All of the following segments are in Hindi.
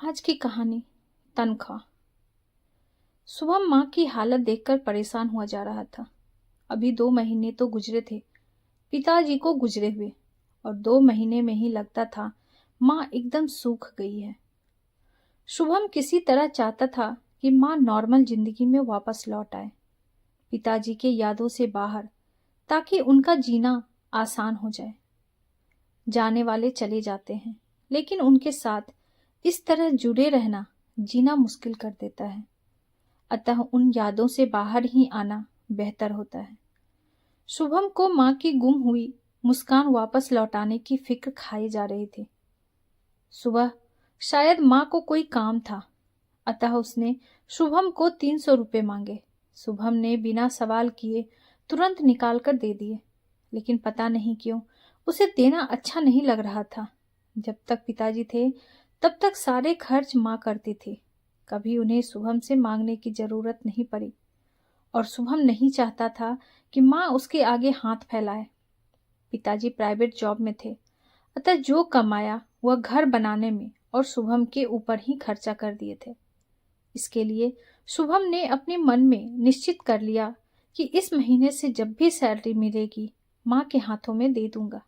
आज की कहानी तनख्वाह। शुभम माँ की हालत देखकर परेशान हुआ जा रहा था। अभी 2 महीने तो गुजरे थे पिताजी को गुजरे हुए, और 2 महीने में ही लगता था माँ एकदम सूख गई है। शुभम किसी तरह चाहता था कि माँ नॉर्मल जिंदगी में वापस लौट आए, पिताजी के यादों से बाहर, ताकि उनका जीना आसान हो जाए। जाने वाले चले जाते हैं, लेकिन उनके साथ इस तरह जुड़े रहना जीना मुश्किल कर देता है। अतः उन यादों से बाहर ही आना बेहतर होता है। शुभम को माँ की गुम हुई मुस्कान वापस लौटाने की फिक्र खाई जा रही थी। सुबह शायद माँ को कोई काम था, अतः उसने शुभम को 300 रुपये मांगे। शुभम ने बिना सवाल किए तुरंत निकाल कर दे दिए, लेकिन पता नहीं क्यों उसे देना अच्छा नहीं लग रहा था। जब तक पिताजी थे तब तक सारे खर्च माँ करती थी, कभी उन्हें शुभम से मांगने की जरूरत नहीं पड़ी, और शुभम नहीं चाहता था कि माँ उसके आगे हाथ फैलाए। पिताजी प्राइवेट जॉब में थे, अतः जो कमाया वह घर बनाने में और शुभम के ऊपर ही खर्चा कर दिए थे। इसके लिए शुभम ने अपने मन में निश्चित कर लिया कि इस महीने से जब भी सैलरी मिलेगी माँ के हाथों में दे दूंगा।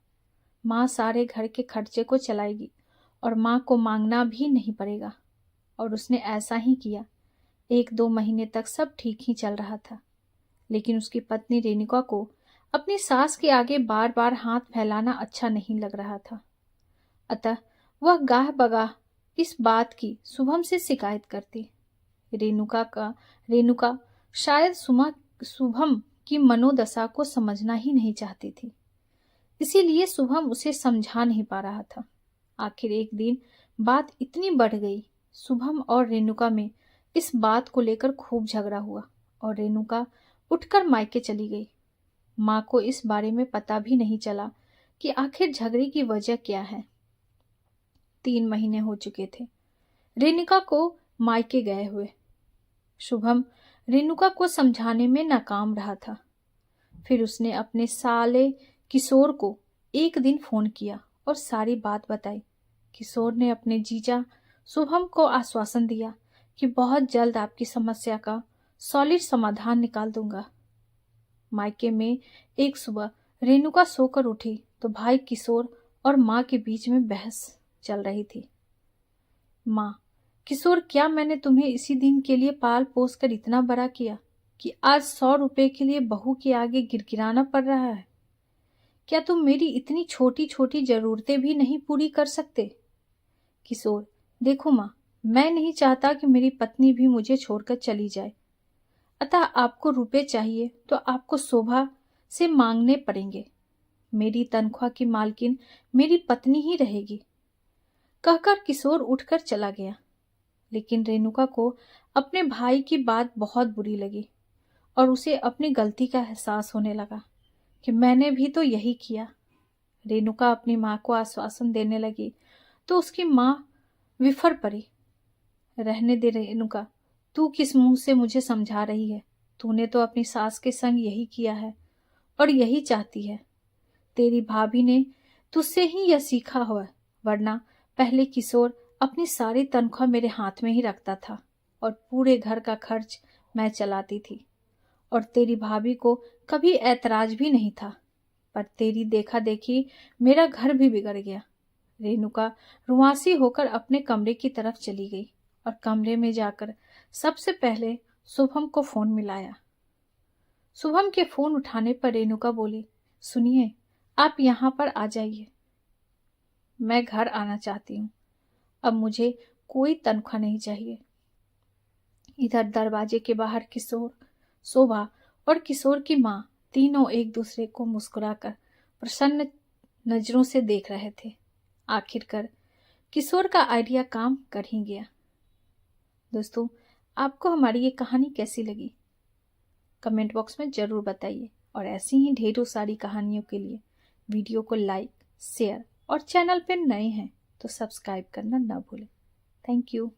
माँ सारे घर के खर्चे को चलाएगी और माँ को मांगना भी नहीं पड़ेगा। और उसने ऐसा ही किया। 1-2 महीने तक सब ठीक ही चल रहा था, लेकिन उसकी पत्नी रेणुका को अपनी सास के आगे बार बार हाथ फैलाना अच्छा नहीं लग रहा था। अतः वह गाह बगाह इस बात की शुभम से शिकायत करती। रेणुका शायद शुभम की मनोदशा को समझना ही नहीं चाहती थी, इसीलिए शुभम उसे समझा नहीं पा रहा था। आखिर एक दिन बात इतनी बढ़ गई, शुभम और रेणुका में इस बात को लेकर खूब झगड़ा हुआ और रेणुका उठकर मायके चली गई। माँ को इस बारे में पता भी नहीं चला कि आखिर झगड़े की वजह क्या है। 3 महीने हो चुके थे रेणुका को मायके गए हुए। शुभम रेणुका को समझाने में नाकाम रहा था। फिर उसने अपने साले किशोर को एक दिन फोन किया और सारी बात बताई। किशोर ने अपने जीजा शुभम को आश्वासन दिया कि बहुत जल्द आपकी समस्या का सॉलिड समाधान निकाल दूंगा। मायके में एक सुबह रेणुका सोकर उठी तो भाई किशोर और माँ के बीच में बहस चल रही थी। माँ, किशोर, क्या मैंने तुम्हें इसी दिन के लिए पाल पोस कर इतना बड़ा किया कि आज 100 रुपए के लिए बहू के आगे गिड़गिड़ाना पड़ रहा है? क्या तुम मेरी इतनी छोटी छोटी जरूरतें भी नहीं पूरी कर सकते? किशोर, देखो माँ, मैं नहीं चाहता कि मेरी पत्नी भी मुझे छोड़कर चली जाए, अतः आपको रुपए चाहिए तो आपको शोभा से मांगने पड़ेंगे। मेरी तनख्वाह की मालकिन मेरी पत्नी ही रहेगी। कहकर किशोर उठकर चला गया। लेकिन रेणुका को अपने भाई की बात बहुत बुरी लगी और उसे अपनी गलती का एहसास होने लगा कि मैंने भी तो यही किया। रेणुका अपनी माँ को आश्वासन देने लगी तो उसकी माँ विफर पड़ी। रहने दे रेणुका, तू किस मुंह से मुझे समझा रही है? तूने तो अपनी सास के संग यही किया है और यही चाहती है। तेरी भाभी ने तुझसे ही यह सीखा हुआ, वरना पहले किशोर अपनी सारी तनख्वाह मेरे हाथ में ही रखता था और पूरे घर का खर्च मैं चलाती थी, और तेरी भाभी को कभी ऐतराज भी नहीं था। पर तेरी देखा देखी मेरा घर भी बिगड़ गया। रेणुका रुआंसी होकर अपने कमरे की तरफ चली गई और कमरे में जाकर सबसे पहले शुभम को फोन मिलाया। शुभम के फोन उठाने पर रेणुका बोली, सुनिए, आप यहाँ पर आ जाइए। मैं घर आना चाहती हूँ। अब मुझे कोई तनख्वाह नहीं चाहिए। इधर दरवाजे के बाहर किशोर, शोभा और किशोर की माँ तीनों एक दूसरे को मुस्कुराकर प्रसन्न नजरों से देख रहे थे। आखिरकार किशोर का आइडिया काम कर ही गया। दोस्तों, आपको हमारी ये कहानी कैसी लगी? कमेंट बॉक्स में जरूर बताइए, और ऐसी ही ढेरों सारी कहानियों के लिए वीडियो को लाइक, शेयर और चैनल पर नए हैं तो सब्सक्राइब करना ना भूलें। Thank you.